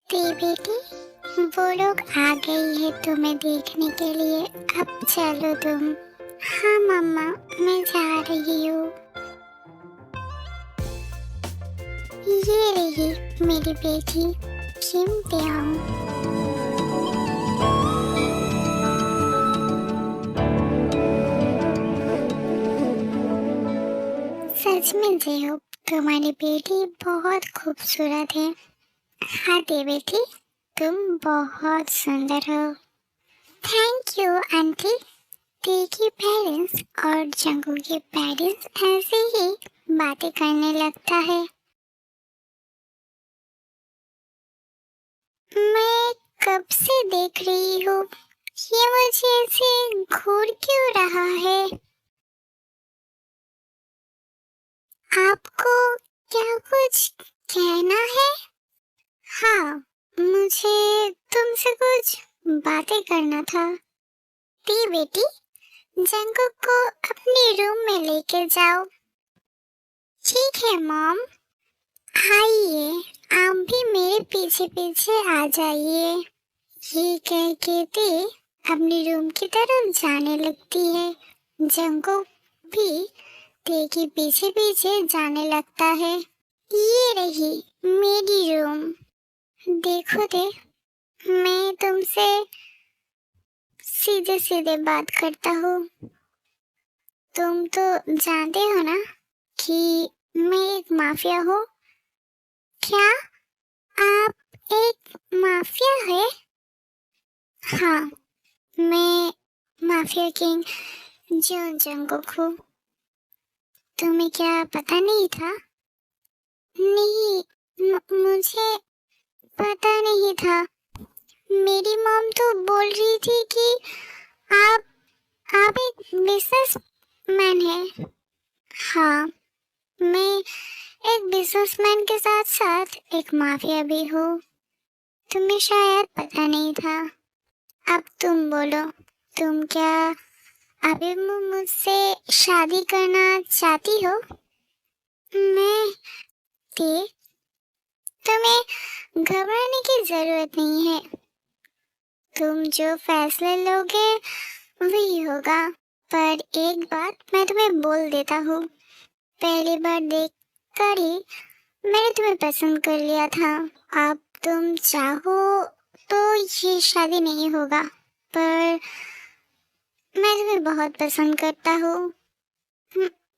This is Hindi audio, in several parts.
बेटी, वो लोग आ गई है तुम्हें देखने के लिए। अब चलो तुम। हाँ मम्मा, मैं जा रही हूँ। ये रही मेरी बेटी किम तेहंग। सच में जेहो, तुम्हारी बेटी बहुत खूबसूरत है। हाँ दे बेटी, तुम बहुत सुंदर हो। Thank you aunty. टी के पेरेंट्स और जंगू के पेरेंट्स ऐसे ही बातें करने लगता है। मैं कब से देख रही हूँ, ये मुझे ऐसे घूर क्यों रहा है? आपको क्या कुछ कहना है? हाँ, मुझे तुमसे कुछ बातें करना था। टी बेटी, जंगू को अपने रूम में लेके जाओ। ठीक है मॉम। आइए, आप भी मेरे पीछे पीछे आ जाइए। ये कह के ते अपने रूम की तरफ जाने लगती है। जंगो भी ते के पीछे पीछे जाने लगता है। ये रही मेरी रूम। देखो ते, मैं तुमसे सीधे सीधे बात करता हूँ। तुम तो जानते हो ना कि मैं एक माफिया हूँ। क्या आप एक माफिया है? हाँ, मैं माफिया किंग जॉन जंगुक हूँ। तुम्हें क्या पता नहीं था? नहीं, मुझे पता नहीं था। मेरी मॉम तो बोल रही थी कि आप एक बिजनेसमैन हैं। हाँ, मैं एक बिजनेसमैन के साथ साथ एक माफिया भी हूँ। तुम्हें शायद पता नहीं था। अब तुम बोलो, तुम क्या अभी मुझसे शादी करना चाहती हो? मैं ते, तुम्हें घबराने की जरूरत नहीं है। तुम जो फैसले लोगे वही होगा। पर एक बात मैं तुम्हें बोल देता हूँ, पहली बार देख कर ही मैंने तुम्हें पसंद कर लिया था। अब तुम चाहो तो ये शादी नहीं होगा, पर मैं तुम्हें बहुत पसंद करता हूँ।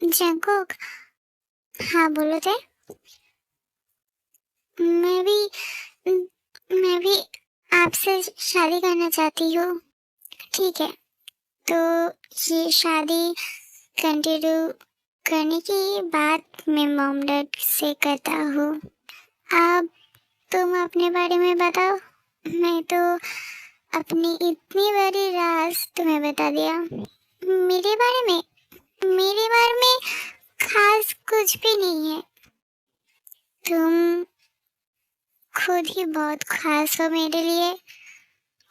जंगकुक, हाँ बोलो ते। मैं भी मैं भी आपसे शादी करना चाहती हूँ। ठीक है, तो ये शादी कंटिन्यू करने की बात मैं मॉम डैड से करता हूँ। अब तुम अपने बारे में बताओ। मैं तो अपनी इतनी बड़ी राज तुम्हें बता दिया। मेरे बारे में खास कुछ भी नहीं है। तुम खुद ही बहुत खास हो मेरे लिए,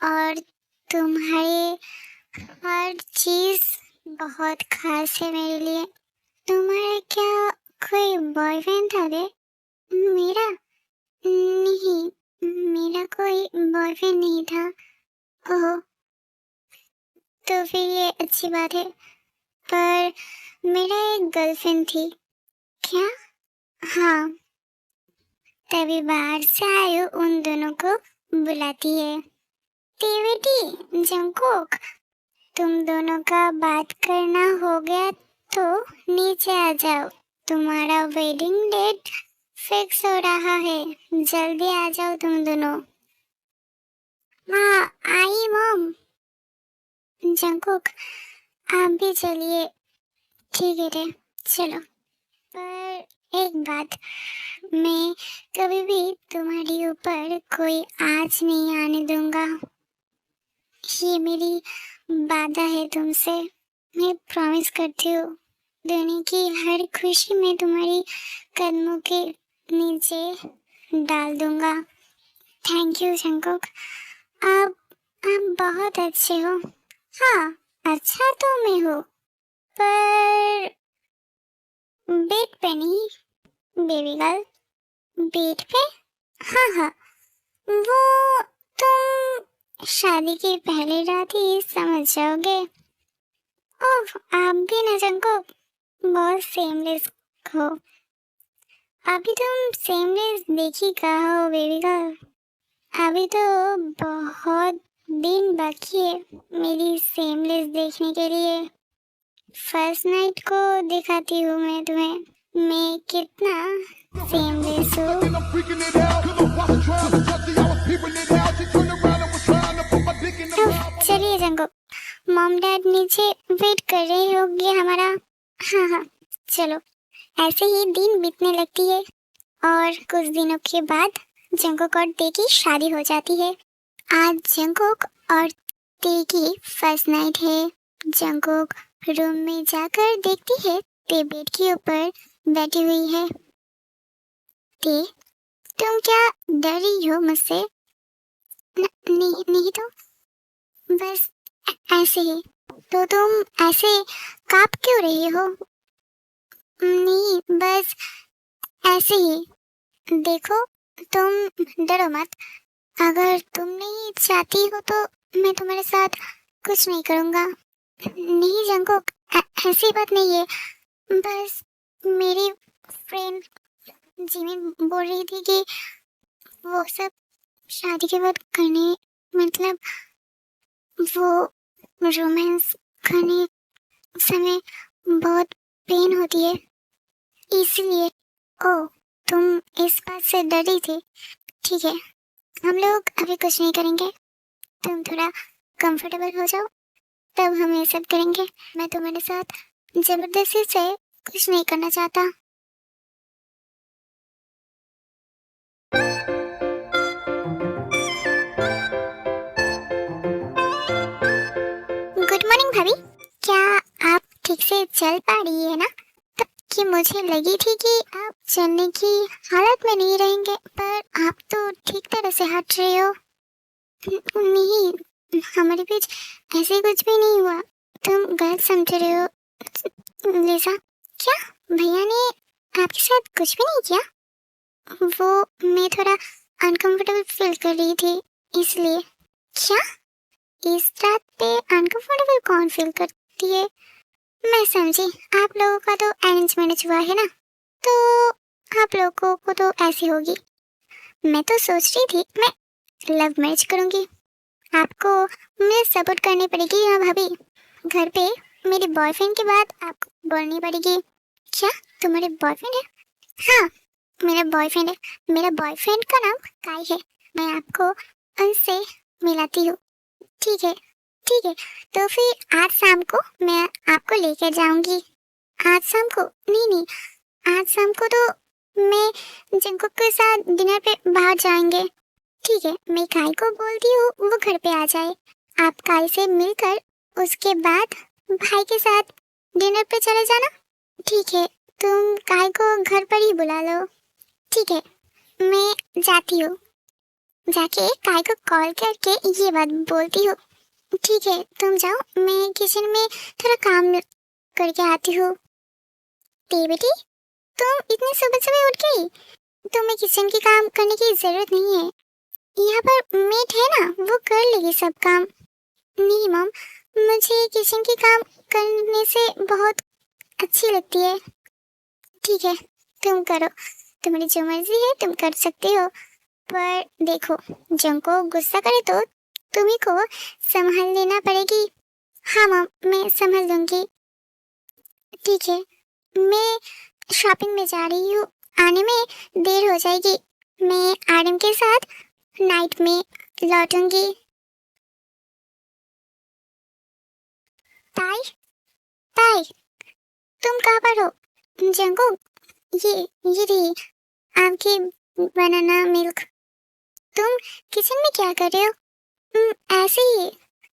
और तुम्हारे हर चीज बहुत खास है मेरे लिए। तुम्हारा क्या कोई बॉयफ्रेंड था बे? मेरा नहीं, मेरा कोई बॉयफ्रेंड नहीं था। ओह, तो फिर ये अच्छी बात है। पर मेरा एक गर्लफ्रेंड थी। क्या? हाँ, तभी बाहर से आए उन दोनों को बुलाती है। टीवीटी, जंगकुक, तुम दोनों का बात करना हो गया तो नीचे आ जाओ। तुम्हारा वेडिंग डेट फिक्स हो रहा है। जल्दी आ जाओ तुम दोनों। हाँ, आई मॉम। जंगकुक, आप भी चलिए। ठीक है रे, चलो। पर एक बात, मैं कभी भी तुम्हारे ऊपर कोई आँच नहीं आने दूंगा। ये मेरी वादा है तुमसे। मैं प्रॉमिस करती हूँ, दुनिया की हर खुशी मैं तुम्हारी कदमों के नीचे डाल दूंगा। थैंक यू जंगकुक, आप बहुत अच्छे हो। हाँ, अच्छा तो मैं हूँ, पर बेड पे नहीं बेबी गर्ल। बेड पे? हाँ हाँ, वो तुम शादी की पहली रात ही समझ जाओगे। ओह, आप भी ना जंकुक बहुत सेमलेस हो। अभी तुम सेमलेस देख ही कहा हो बेबी गर्ल। अभी तो बहुत दिन बाकी है मेरी सेमलेस देखने के लिए। फर्स्ट नाइट को दिखाती हूँ मैं तुम्हें मैं कितना सेमलेस हूँ। चलिए जंकुक, मॉम डैड नीचे वेट कर रहे होंगे हमारा। हाँ हाँ चलो। ऐसे ही दिन बीतने लगती है और कुछ दिनों के बाद जंकुक और ते की शादी हो जाती है। आज जंकुक और ते की फर्स्ट नाइट है। जंकुक रूम में जाकर देखती है ते बेड के ऊपर बैठी हुई है। ते, तुम क्या डर रही हो मुझसे? नहीं नहीं तो बस ऐसे ही। तो तुम ऐसे कांप क्यों रही हो? नहीं बस ऐसे ही। देखो तुम डरो मत। अगर तुम नहीं चाहती हो तो मैं तुम्हारे साथ कुछ नहीं करूँगा। नहीं जंकुक, ऐसी बात नहीं है। बस मेरी फ्रेंड जिमिन बोल रही थी कि वो सब शादी के बाद करने, मतलब वो रोमांस करने समय बहुत पेन होती है इसलिए। ओ, तुम इस बात से डर रही थी। ठीक है, हम लोग अभी कुछ नहीं करेंगे। तुम थोड़ा कंफर्टेबल हो जाओ तब हम ये सब करेंगे। मैं तुम्हारे साथ जबरदस्ती से कुछ नहीं करना चाहता। गुड मॉर्निंग भाभी। क्या आप ठीक से चल पा रही है ना? तब कि मुझे लगी थी कि आप चलने की हालत में नहीं रहेंगे, पर आप तो ठीक तरह से हट रहे हो। नहीं, हमारे बीच ऐसे कुछ भी नहीं हुआ। तुम गलत समझ रहे हो लिसा। क्या भैया ने आपके साथ कुछ भी नहीं किया? वो मैं थोड़ा अनकंफर्टेबल फील कर रही थी इसलिए। क्या इस रात पे अनकंफर्टेबल कौन फील करती है? मैं समझी, आप लोगों का तो अरेंज मैरिज हुआ है ना, तो आप लोगों को तो ऐसी होगी। मैं तो सोच रही थी मैं लव मैरिज करूंगी। आपको मुझे सपोर्ट करनी पड़ेगी। हाँ भाभी, घर पे मेरे बॉयफ्रेंड के बाद आपको बोलनी पड़ेगी। क्या तुम्हारे बॉयफ्रेंड है? हाँ, मेरा बॉयफ्रेंड है। मेरा बॉयफ्रेंड का नाम काई है। मैं आपको उनसे मिलाती हूँ। ठीक है, ठीक है। तो फिर आज शाम को मैं आपको लेकर जाऊंगी। आज शाम को? नहीं नहीं, आज शाम को तो मैं जंकुक के साथ डिनर पे बाहर जाएंगे। ठीक है, मैं काई को बोलती हूँ वो घर पे आ जाए। आप काई से मिलकर उसके बाद भाई के साथ डिनर पे चले जाना। ठीक है, तुम काई को घर पर ही बुला लो। ठीक है, मैं जाती हूँ। जाके काई को कॉल करके ये बात बोलती हूँ। ठीक है, तुम जाओ, मैं किचन में थोड़ा काम करके आती हूँ। ते बेटी, तुम इतनी सुबह सुबह उठ गई? तुम्हें किचन के काम करने की जरूरत नहीं है। यहाँ पर मेट है ना, वो कर लेगी सब काम। नहीं मॉम, मुझे किचन के काम करने से बहुत अच्छी लगती है। ठीक है, तुम करो, तुम्हारी जो मर्जी है तुम कर सकते हो। पर देखो, जंको गुस्सा करे तो तुम्ही को संभाल लेना पड़ेगी। हाँ मॉम, मैं संभाल लूंगी। ठीक है, मैं शॉपिंग में जा रही हूँ, आने में देर हो जाएगी। मैं आरम के साथ नाइट में लौटूंगी। ताई, ताई, तुम कहाँ पर हो? जंगू, ये रही आपकी बनाना मिल्क। तुम किचन में क्या कर रहे हो? ऐसे ही,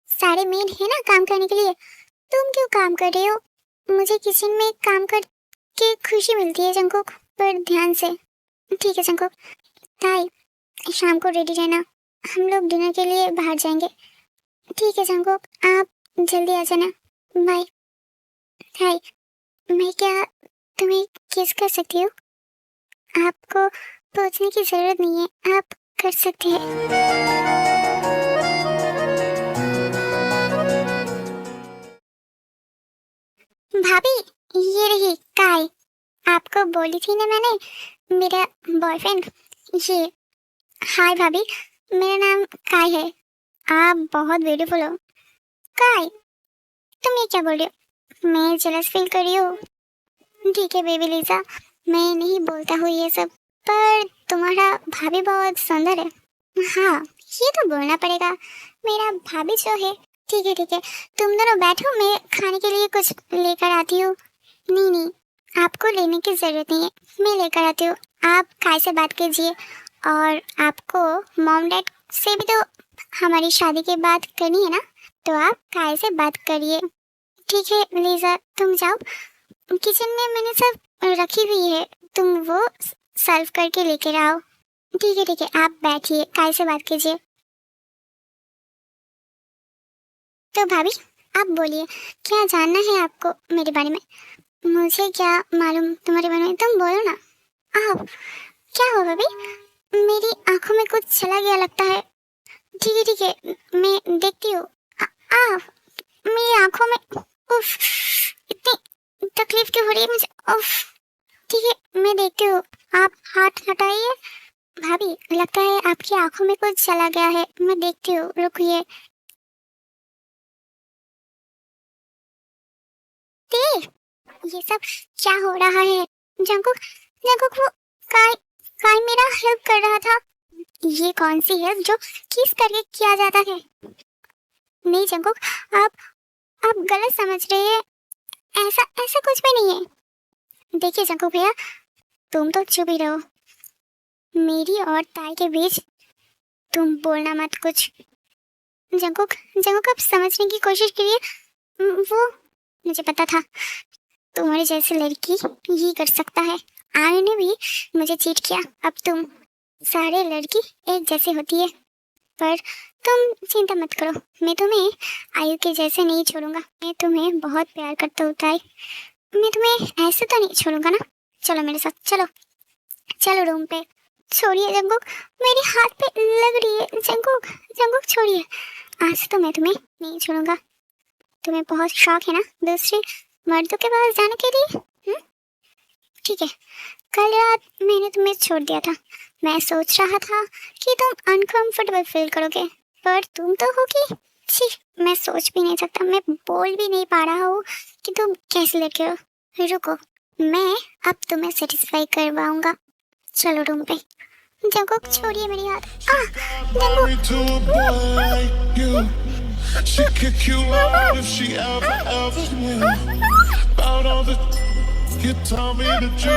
सारे मेड है ना काम करने के लिए। तुम क्यों काम कर रहे हो? मुझे किचन में काम करके खुशी मिलती है जंकुक, पर ध्यान से। ठीक है जंकुक। ताई, शाम को रेडी रहना, हम लोग डिनर के लिए बाहर जाएंगे। ठीक है जंकुक, आप जल्दी आ जाना। बाय। हाय, मैं क्या तुम्हें किस कर सकती हूँ? आपको पूछने की जरूरत नहीं है, आप कर सकते हैं। भाभी, ये रही काय। आपको बोली थी ना मैंने, मेरा बॉयफ्रेंड। ये। हाय भाभी, मेरा नाम काय है। आप बहुत ब्यूटीफुल हो। काय, तुम ये क्या बोल रही हो? मैं जेलस फील कर रही हूँ। ठीक है बेबी लिजा, मैं नहीं बोलता हूँ ये सब, पर तुम्हारा भाभी बहुत सुंदर है। हाँ, ये तो बोलना पड़ेगा। मेरा भाभी जो है। ठीक है ठीक है, तुम दोनों बैठो, मैं खाने के लिए कुछ लेकर आती हूँ। नहीं नहीं, आपको लेने की जरूरत नहीं है, मैं लेकर आती हूँ। आप काय से बात कीजिए, और आपको मॉम डैड से भी तो हमारी शादी की बात करनी है ना, तो आप काय से बात करिए। ठीक है लीजा, तुम जाओ, किचन में मैंने सब रखी हुई है, तुम वो सर्व करके लेकर आओ। ठीक है, आप बैठिए, काय से बात कीजिए। तो भाभी, आप बोलिए, क्या जानना है आपको मेरे बारे में? मुझे क्या मालूम तुम्हारे बारे में, तुम बोलो ना। आप, क्या हो भाभी? मेरी आंखों में कुछ चला गया लगता है। ठीक है, मैं देखती हूँ। आप, मेरी आंखों में, उफ, इतनी तकलीफ क्यों हो रही है मुझे, उफ। ठीक है, मैं देखती हूँ, आप हाथ हटाइए। भाभी, लगता है आपकी आंखों में कुछ चला गया है, मैं देखती हूँ, रुकिए। देख, ये सब क्या हो रहा है? जंकुक, जंकुक, वो काय, काय मेरा हेल्प कर रहा था। ये कौन सी हेल्प जो किस करके किया जाता है? नहीं जंकुक, आप आप गलत समझ रहे हैं। ऐसा ऐसा कुछ भी नहीं है। देखिए जंकुक भैया, तुम तो चुप ही रहो। मेरी और ताई के बीच तुम बोलना मत कुछ। जंकुक, जंकुक, आप समझने की कोशिश कीजिए। वो, मुझे पता था तुम्हारी जैसी लड़की ये कर सकता है। आयु ने भी मुझे चीट किया। अब तुम सारे लड़की एक जैसी होती है, पर तुम चिंता मत करो, मैं तुम्हें आयु के जैसे नहीं छोड़ूंगा। मैं तुम्हें बहुत प्यार करता हूँ ताई, मैं तुम्हें ऐसे तो नहीं छोड़ूंगा ना। चलो मेरे साथ, चलो चलो रूम पे। छोड़िए जंकुक, मेरे हाथ पे लग रही है। जंकुक, जंकुक छोड़िए, आज तो मैं तुम्हें नहीं छोड़ूंगा। तुम्हें बहुत शौक है ना दूसरे मर्दों के पास जाने के लिए? ठीक है, कल रात मैंने तुम्हें छोड़ दिया था। मैं सोच रहा था कि तुम अनकंफर्टेबल फील करोगे, पर तुम तो होगी। छी, मैं सोच भी नहीं सकता, मैं बोल भी नहीं पा रहा हूँ कि तुम कैसे लड़के हो। रुको, मैं अब तुम्हें सेटिस्फाई करवाऊंगा। चलो रूम पे। जंकुक छोड़िए मेरी हाथ। Jungkook, She'd kick you out if she ever knew about all the you told me that you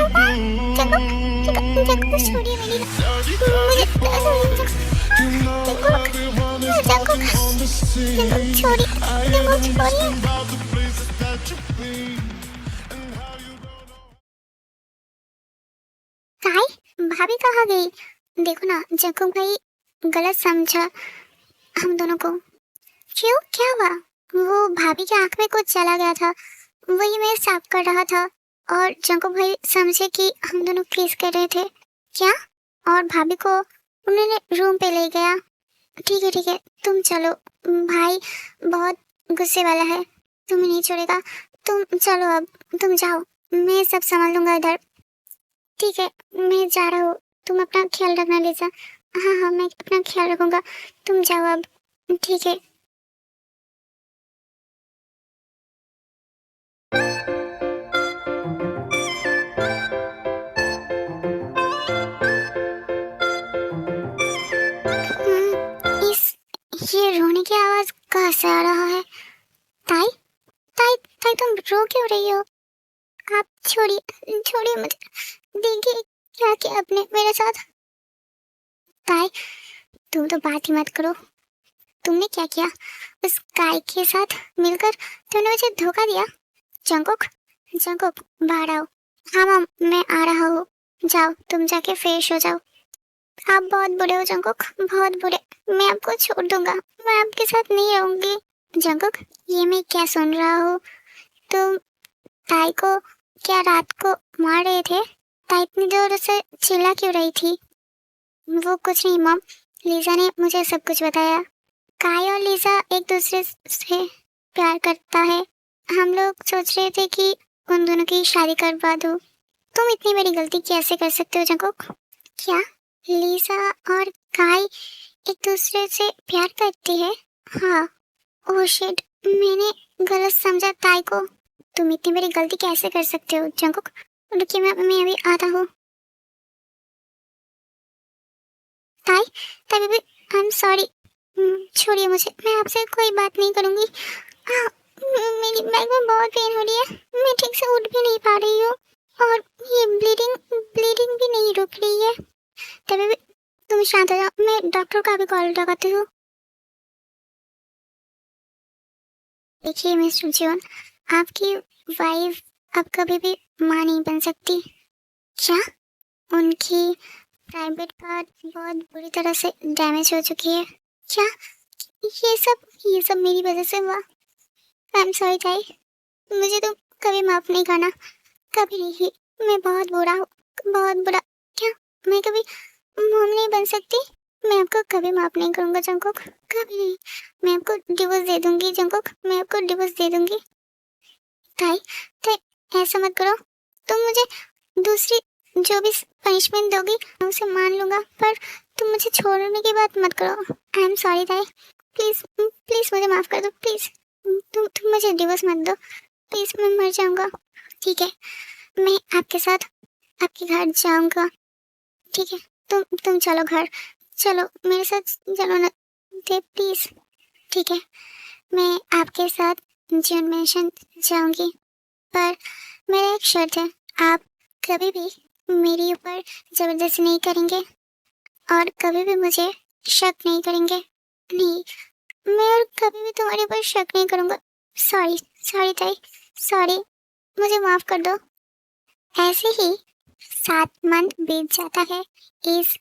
Jungkook do. छोड़िए मेरी हाथ। Dirty, मुझे dirty boy. You know everyone is walking on the scene. I ain't asking about the places that you've been and how you don't know. काय, भाभी कहाँ गई? देखो ना, जंकुक भाई गलत समझा हम दोनों को। क्यों, क्या हुआ? वो भाभी की आंख में कुछ चला गया था, वही मैं साफ कर रहा था, और जंकुक भाई समझे कि हम दोनों किस कर रहे थे। क्या? और भाभी को उन्होंने रूम पे ले गया। ठीक है, तुम चलो, भाई बहुत गुस्से वाला है, तुम्हें नहीं छोड़ेगा। तुम चलो अब, तुम जाओ, मैं सब संभाल लूंगा इधर। ठीक है, मैं जा रहा हूँ, तुम अपना ख्याल रखना लिजा। हाँ, मैं अपना ख्याल रखूंगा, तुम जाओ अब। ठीक है। ये रोने की आवाज कहाँ से आ रहा है? ताई, ताई, ताई, तुम रो क्यों रही हो? आप छोड़िए, छोड़िए मुझे। देखिए क्या किया आपने मेरे साथ। ताई, तुम तो बात ही मत करो। तुमने क्या किया? उस गाय के साथ मिलकर तुमने मुझे धोखा दिया। जंकुक, जंकुक, बाहर आओ। हाँ मम, मैं आ रहा हूँ। जाओ, तुम जाके फ्रेश हो जाओ। आप बहुत बुरे हो जंकुक, बहुत बुरे। मैं आपको छोड़ दूंगा, मैं आपके साथ नहीं रहूंगी। जंकुक, ये मैं क्या सुन रहा हूँ? तुम ताई को क्या रात को मार रहे थे? ताई इतनी जोर से चिल्ला क्यों रही थी? वो कुछ नहीं मॉम, लीजा ने मुझे सब कुछ बताया। काई और लीजा एक दूसरे से प्यार करता है। हम लोग सोच रहे थे कि उन दोनों की शादी करवा दूं। तुम इतनी बड़ी गलती कैसे कर सकते हो जंगकुक? क्या लीजा और काई एक दूसरे से प्यार करती है? हाँ। ओह शिट, मैंने गलत समझा ताई को। तुम इतनी बड़ी गलती कैसे कर सकते हो जंगकुक? रुकिए, मैं अभी आता हूँ। ताई ताई बेबी, आई एम सॉरी, छोड़िए मुझे, मैं आपसे कोई बात नहीं करूँगी। मेरी बैक में बहुत पेन हो रही है, मैं ठीक से उठ भी नहीं पा रही हूँ और ये ब्लीडिंग भी नहीं रुक रही है। ताई बेबी तुम शांत हो जाओ, मैं डॉक्टर का भी कॉल लगाती हूँ। देखिए मिस्टर जीवन, आपकी वाइफ अब कभी भी माँ नहीं बन सकती। क्या? उनकी प्राइवेट पार्ट बहुत बुरी तरह से डैमेज हो चुकी है। क्या? ये सब मेरी वजह से हुआ। आई एम सॉरी ताई, मुझे तो कभी माफ नहीं करना, कभी नहीं। मैं बहुत बुरा हूँ, बहुत बुरा। क्या मैं कभी मॉम नहीं बन सकती? मैं आपको कभी माफ नहीं करूँगा जंगकुक, कभी नहीं। मैं आपको डिवोर्स दे दूंगी जंगकुक, मैं आपको डिवोर्स दे दूंगी। ताई ताई ऐसा मत करो, तुम मुझे दूसरी जो भी पनिशमेंट दोगी मैं उसे मान लूंगा, पर तुम मुझे छोड़ने की बात मत करो। आई एम सॉरी ताई, प्लीज प्लीज मुझे माफ कर दो, प्लीज। तुम मुझे डिवोर्स मत दो, प्लीज, मैं मर जाऊंगा। ठीक है, मैं आपके साथ आपके घर जाऊंगा। ठीक है, तुम चलो घर, चलो मेरे साथ चलो ना दे प्लीज। ठीक है, मैं आपके साथ जीवन मैंशन जाऊंगी, पर मेरा एक शर्त है, आप कभी भी मेरे ऊपर जबरदस्ती नहीं करेंगे और कभी भी मुझे शक नहीं करेंगे। नहीं, मैं और कभी भी तुम्हारे ऊपर शक नहीं करूंगा। सॉरी सॉरी ताई, सॉरी, मुझे माफ कर दो। ऐसे ही 7 मंथ बीत जाता है। इस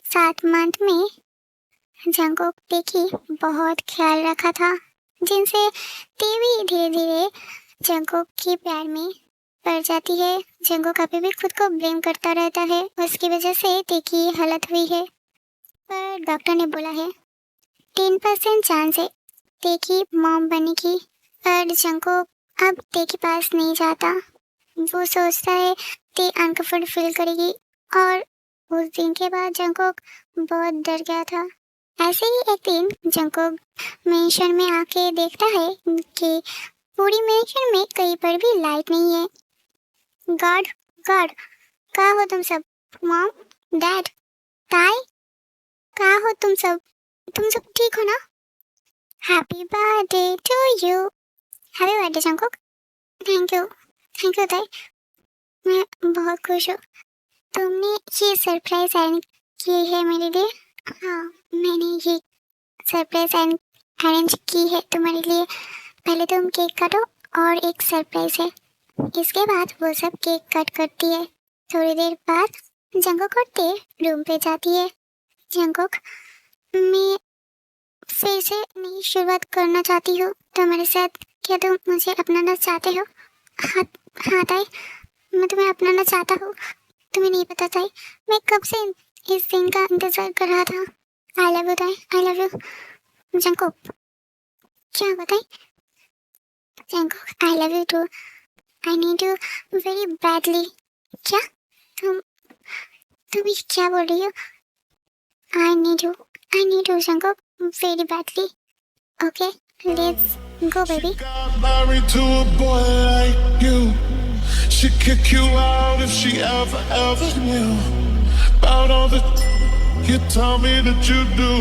7 मंथ में जंगकुक देखी बहुत ख्याल रखा था, जिनसे तेवी धीरे धीरे जंगकुक के प्यार में पड़ जाती है। जंगकुक कभी भी खुद को ब्लेम करता रहता है, उसकी वजह से तेकी हालत हुई है। पर डॉक्टर ने बोला है 10% चांस है तेकी मॉम बनने की। पर जंगकुक अब ते के पास नहीं जाता। वो सोचता है ते अनकंफर्ट फील करेगी, और उस दिन के बाद जंगकुक बहुत डर गया था। ऐसे ही एक दिन जंगकुक मेंशन में आके देखता है कि पूरी मेंशन में कहीं पर भी लाइट नहीं है। गार्ड कहाँ हो तुम सब? मॉम, डैड, ताई, कहाँ हो तुम सब ठीक हो ना? Happy birthday to you. Happy birthday Jungkook. Thank you Tae, मैं बहुत खुश हूँ। तुमने ये सरप्राइज अरेंज की है मेरे लिए? हाँ, मैंने ये सरप्राइज अरेंज की है तुम्हारे लिए। पहले तुम केक काटो और एक सरप्राइज है। इसके बाद वो सब केक कट करती है। थोड़ी देर बाद जंगकुक और ते रूम पे जाती है। जंगकुक, मैं फिर से नई शुरुआत करना चाहती हूँ तुम्हारे साथ, क्या तुम मुझे अपनाना चाहते हो? हाँ ताई, मैं तुम्हें अपनाना चाहता हूँ। तुम्हें नहीं पता ताई, मैं कब से इस दिन का इंतजार कर रहा था। आई लव यू ताई, आई लव यू। जंगकुक, क्या बताई? Jungkook, I love you too. I need you very badly. क्या? तुम क्या बोल रही हो? I need you Jungkook very badly. Okay, let's go baby. She got married to a boy like you. She'd kick you out if she ever knew about all the you tell me that you do.